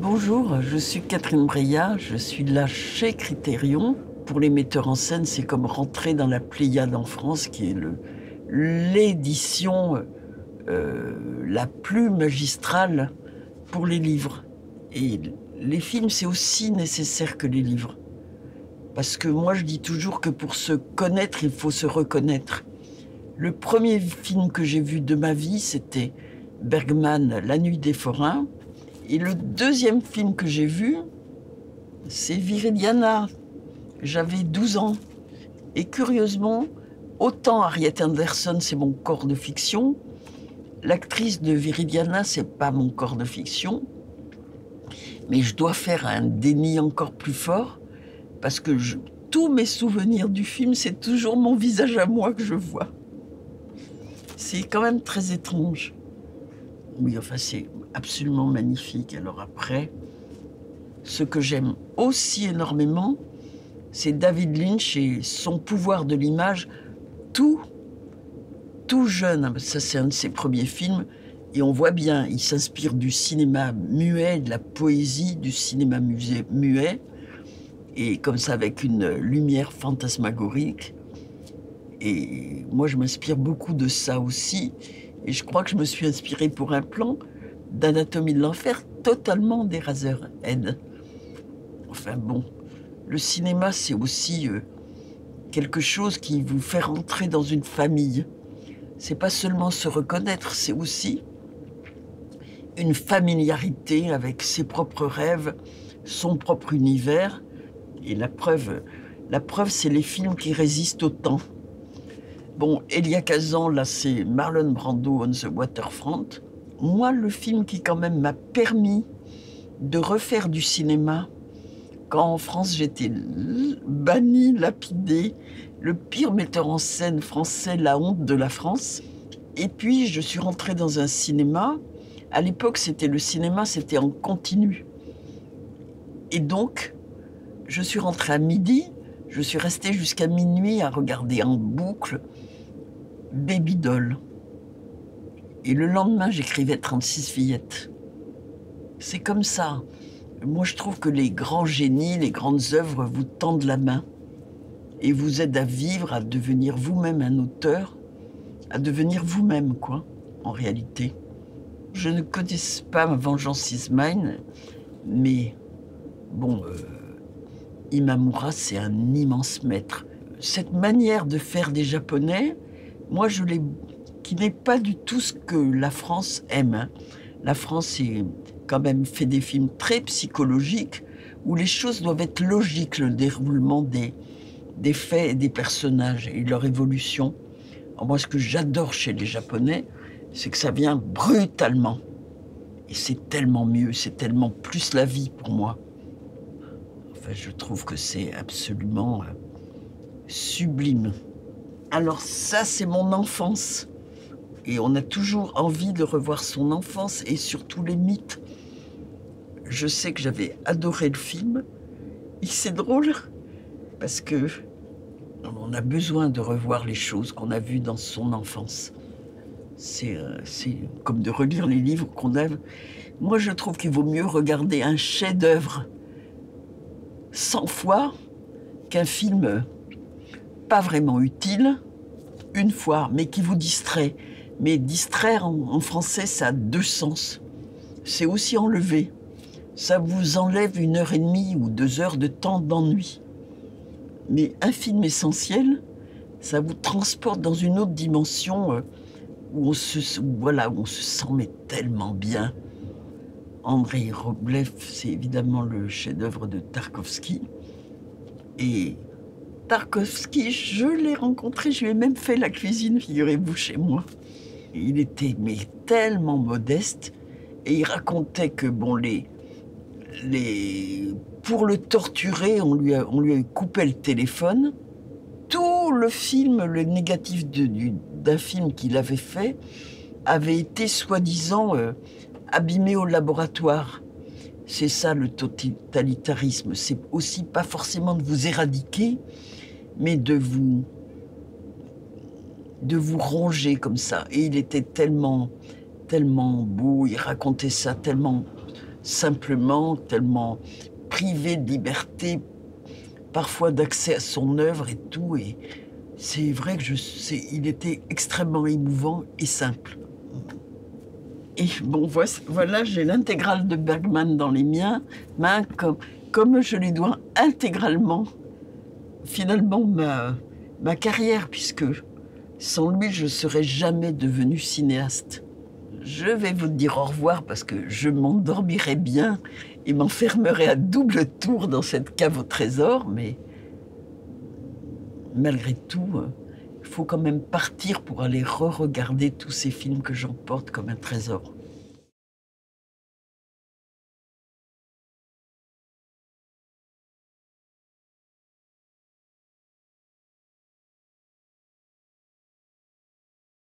Bonjour, je suis Catherine Breillat, je suis là chez Criterion. Pour les metteurs en scène, c'est comme rentrer dans la Pléiade en France, qui est l'édition la plus magistrale pour les livres. Et les films, c'est aussi nécessaire que les livres. Parce que moi, je dis toujours que pour se connaître, il faut se reconnaître. Le premier film que j'ai vu de ma vie, c'était Bergman, La Nuit des Forains. Et le deuxième film que j'ai vu, c'est Viridiana. J'avais 12 ans. Et curieusement, autant Harriet Anderson, c'est mon corps de fiction, l'actrice de Viridiana, c'est pas mon corps de fiction. Mais je dois faire un déni encore plus fort, parce que tous mes souvenirs du film, c'est toujours mon visage à moi que je vois. C'est quand même très étrange. Oui, enfin, c'est absolument magnifique. Alors après, ce que j'aime aussi énormément, c'est David Lynch et son pouvoir de l'image, tout jeune. Ça, c'est un de ses premiers films. Et on voit bien, il s'inspire du cinéma muet, de la poésie du cinéma muet. Et comme ça, avec une lumière fantasmagorique. Et moi, je m'inspire beaucoup de ça aussi. Et je crois que je me suis inspirée pour un plan d'Anatomie de l'enfer, totalement d'Eraserhead. Enfin bon, le cinéma, c'est aussi quelque chose qui vous fait rentrer dans une famille. C'est pas seulement se reconnaître, c'est aussi une familiarité avec ses propres rêves, son propre univers. Et la preuve, c'est les films qui résistent au temps. Bon, Elia Kazan, là, c'est Marlon Brando on the Waterfront. Moi, le film qui quand même m'a permis de refaire du cinéma, quand en France j'étais bannie, lapidée, le pire metteur en scène français, la honte de la France. Et puis, je suis rentrée dans un cinéma. À l'époque, le cinéma, c'était en continu. Et donc, je suis rentrée à midi, je suis restée jusqu'à minuit à regarder en boucle Baby Doll. Et le lendemain, j'écrivais 36 fillettes. C'est comme ça. Moi, je trouve que les grands génies, les grandes œuvres vous tendent la main et vous aident à vivre, à devenir vous-même un auteur, à devenir vous-même, quoi, en réalité. Je ne connais pas Vengeance is Mine, mais bon, Imamura, c'est un immense maître. Cette manière de faire des Japonais, moi, qui n'est pas du tout ce que la France aime. Hein. La France est quand même fait des films très psychologiques où les choses doivent être logiques, le déroulement des faits et des personnages et leur évolution. Alors moi, ce que j'adore chez les Japonais, c'est que ça vient brutalement. Et c'est tellement mieux, c'est tellement plus la vie pour moi. Enfin, je trouve que c'est absolument sublime. Alors ça, c'est mon enfance. Et on a toujours envie de revoir son enfance et surtout les mythes. Je sais que j'avais adoré le film. Et c'est drôle parce que on a besoin de revoir les choses qu'on a vues dans son enfance. C'est comme de relire les livres qu'on a. Moi, je trouve qu'il vaut mieux regarder un chef-d'œuvre 100 fois qu'un film pas vraiment utile, une fois, mais qui vous distrait. Mais distraire en français, ça a deux sens. C'est aussi enlever. Ça vous enlève 1h30 ou 2 heures de temps d'ennui. Mais un film essentiel, ça vous transporte dans une autre dimension où on se sent mais tellement bien. Andrei Rublev, c'est évidemment le chef-d'œuvre de Tarkovsky. Et Tarkovsky, je l'ai rencontré, je lui ai même fait la cuisine, figurez-vous, chez moi. Il était mais tellement modeste et il racontait que bon pour le torturer, on lui a coupé le téléphone. Tout le film, le négatif d'un film qu'il avait fait, avait été soi-disant abîmé au laboratoire. C'est ça le totalitarisme. C'est aussi pas forcément de vous éradiquer, mais de vous ronger comme ça. Et il était tellement beau, il racontait ça tellement simplement, tellement privé de liberté, parfois d'accès à son œuvre et tout. Et c'est vrai que il était extrêmement émouvant et simple. Et bon, voilà, j'ai l'intégrale de Bergman dans les mains, comme je lui dois intégralement, finalement, ma carrière, puisque sans lui, je ne serais jamais devenue cinéaste. Je vais vous dire au revoir parce que je m'endormirai bien et m'enfermerai à double tour dans cette cave au trésor, mais malgré tout, il faut quand même partir pour aller re-regarder tous ces films que j'emporte comme un trésor.